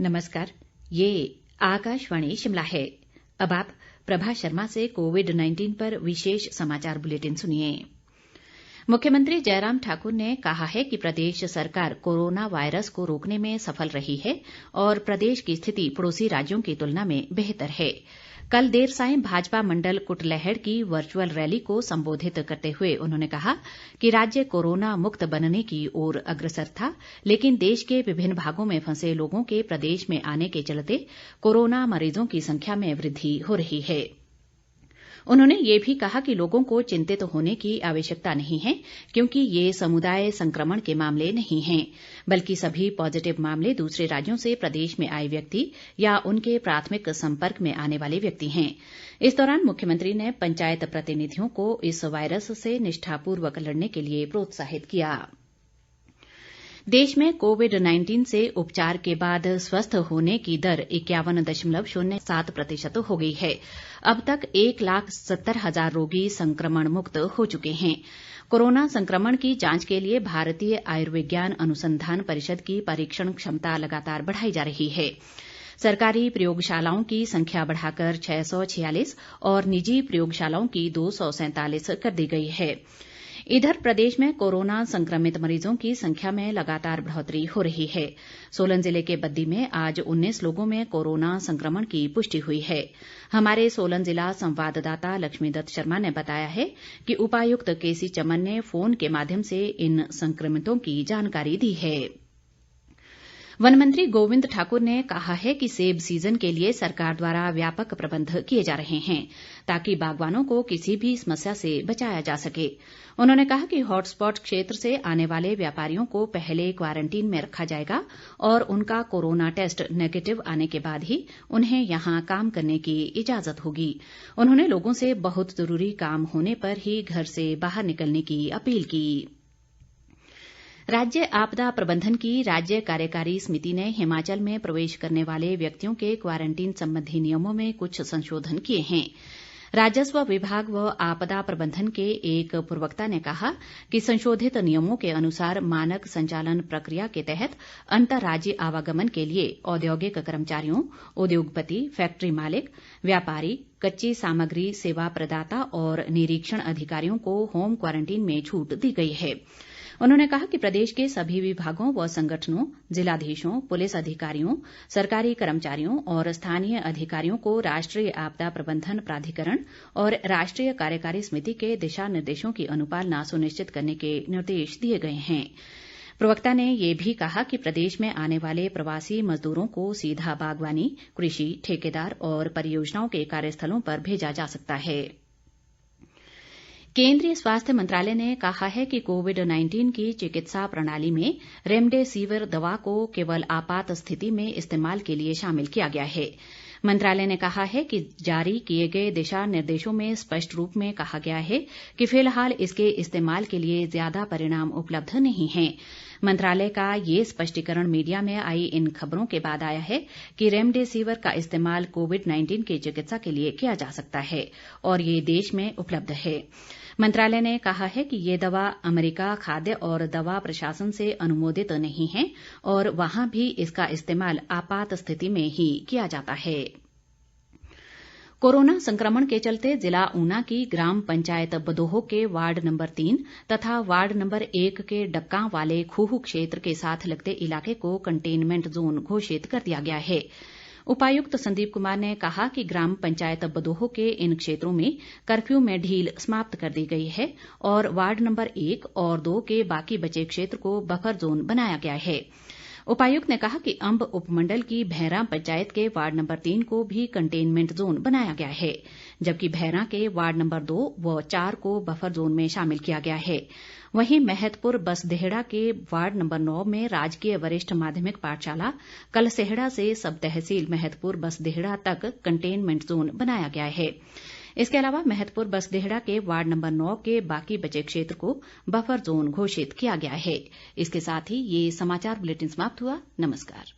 नमस्कार। ये आकाशवाणी शिमला है। अब आप प्रभा शर्मा से कोविड-19 पर विशेष समाचार बुलेटिन सुनिए। मुख्यमंत्री जयराम ठाकुर ने कहा है कि प्रदेश सरकार कोरोना वायरस को रोकने में सफल रही है और प्रदेश की स्थिति पड़ोसी राज्यों की तुलना में बेहतर है। कल देर सायं भाजपा मंडल कुटलैहड़ की वर्चुअल रैली को संबोधित करते हुए उन्होंने कहा कि राज्य कोरोना मुक्त बनने की ओर अग्रसर था, लेकिन देश के विभिन्न भागों में फंसे लोगों के प्रदेश में आने के चलते कोरोना मरीजों की संख्या में वृद्धि हो रही है। उन्होंने ये भी कहा कि लोगों को चिंतित होने की आवश्यकता नहीं है, क्योंकि ये समुदाय संक्रमण के मामले नहीं हैं, बल्कि सभी पॉजिटिव मामले दूसरे राज्यों से प्रदेश में आए व्यक्ति या उनके प्राथमिक संपर्क में आने वाले व्यक्ति हैं। इस दौरान मुख्यमंत्री ने पंचायत प्रतिनिधियों को इस वायरस से निष्ठापूर्वक लड़ने के लिए प्रोत्साहित किया। देश में कोविड-19 से उपचार के बाद स्वस्थ होने की दर 51.07% हो गई है। अब तक 1,70,000 रोगी संक्रमण मुक्त हो चुके हैं। कोरोना संक्रमण की जांच के लिए भारतीय आयुर्विज्ञान अनुसंधान परिषद की परीक्षण क्षमता लगातार बढ़ाई जा रही है। सरकारी प्रयोगशालाओं की संख्या बढ़ाकर 646 और निजी प्रयोगशालाओं की 247 कर दी गई है। इधर प्रदेश में कोरोना संक्रमित मरीजों की संख्या में लगातार बढ़ोतरी हो रही है। सोलन जिले के बद्दी में आज 19 लोगों में कोरोना संक्रमण की पुष्टि हुई है। हमारे सोलन जिला संवाददाता लक्ष्मीदत्त शर्मा ने बताया है कि उपायुक्त केसी चमन ने फोन के माध्यम से इन संक्रमितों की जानकारी दी है। वन मंत्री गोविंद ठाकुर ने कहा है कि सेब सीजन के लिए सरकार द्वारा व्यापक प्रबंध किए जा रहे हैं, ताकि बागवानों को किसी भी समस्या से बचाया जा सके। उन्होंने कहा कि हॉटस्पॉट क्षेत्र से आने वाले व्यापारियों को पहले क्वारंटीन में रखा जाएगा और उनका कोरोना टेस्ट नेगेटिव आने के बाद ही उन्हें यहां काम करने की इजाजत होगी। उन्होंने लोगों से बहुत जरूरी काम होने पर ही घर से बाहर निकलने की अपील की। राज्य आपदा प्रबंधन की राज्य कार्यकारी समिति ने हिमाचल में प्रवेश करने वाले व्यक्तियों के क्वारंटीन संबंधी नियमों में कुछ संशोधन किए हैं। राजस्व विभाग व आपदा प्रबंधन के एक प्रवक्ता ने कहा कि संशोधित नियमों के अनुसार मानक संचालन प्रक्रिया के तहत अंतर्राज्यीय आवागमन के लिए औद्योगिक कर्मचारियों, उद्योगपति, फैक्ट्री मालिक, व्यापारी, कच्ची सामग्री सेवा प्रदाता और निरीक्षण अधिकारियों को होम क्वारंटीन में छूट दी गई है। उन्होंने कहा कि प्रदेश के सभी विभागों व संगठनों, जिलाधीशों, पुलिस अधिकारियों, सरकारी कर्मचारियों और स्थानीय अधिकारियों को राष्ट्रीय आपदा प्रबंधन प्राधिकरण और राष्ट्रीय कार्यकारी समिति के दिशा निर्देशों की अनुपालना सुनिश्चित करने के निर्देश दिए गए हैं। प्रवक्ता ने ये भी कहा कि प्रदेश में आने वाले प्रवासी मजदूरों को सीधा बागवानी, कृषि, ठेकेदार और परियोजनाओं के कार्यस्थलों पर भेजा जा सकता है। केंद्रीय स्वास्थ्य मंत्रालय ने कहा है कि कोविड-19 की चिकित्सा प्रणाली में रेमडेसिविर दवा को केवल आपात स्थिति में इस्तेमाल के लिए शामिल किया गया है। मंत्रालय ने कहा है कि जारी किए गए दिशा निर्देशों में स्पष्ट रूप में कहा गया है कि फिलहाल इसके इस्तेमाल के लिए ज्यादा परिणाम उपलब्ध नहीं हैं। मंत्रालय का ये स्पष्टीकरण मीडिया में आई इन खबरों के बाद आया है कि रेमडेसिविर का इस्तेमाल कोविड-19 की चिकित्सा के लिए किया जा सकता है और ये देश में उपलब्ध है। मंत्रालय ने कहा है कि ये दवा अमेरिका खाद्य और दवा प्रशासन से अनुमोदित नहीं है और वहां भी इसका इस्तेमाल आपात स्थिति में ही किया जाता है। कोरोना संक्रमण के चलते जिला ऊना की ग्राम पंचायत बदोह के वार्ड नंबर 3 तथा वार्ड नंबर 1 के डक्का वाले खूह क्षेत्र के साथ लगते इलाके को कंटेनमेंट जोन घोषित कर दिया गया है। उपायुक्त संदीप कुमार ने कहा कि ग्राम पंचायत बदोह के इन क्षेत्रों में कर्फ्यू में ढील समाप्त कर दी गई है और वार्ड नंबर 1 और 2 के बाकी बचे क्षेत्र को बफर जोन बनाया गया है। उपायुक्त ने कहा कि अंब उपमंडल की भैरा पंचायत के वार्ड नंबर 3 को भी कंटेनमेंट जोन बनाया गया है, जबकि भैरा के वार्ड नंबर 2 व 4 को बफर जोन में शामिल किया गया है। वहीं महतपुर बसदेहड़ा के वार्ड नंबर 9 में राजकीय वरिष्ठ माध्यमिक पाठशाला कलसेहड़ा से सब तहसील महतपुर बसदेहड़ा तक कंटेनमेंट जोन बनाया गया है। इसके अलावा महतपुर बसदेहड़ा के वार्ड नंबर 9 के बाकी बचे क्षेत्र को बफर जोन घोषित किया गया है। इसके साथ ही ये समाचार बुलेटिन समाप्त हुआ। नमस्कार।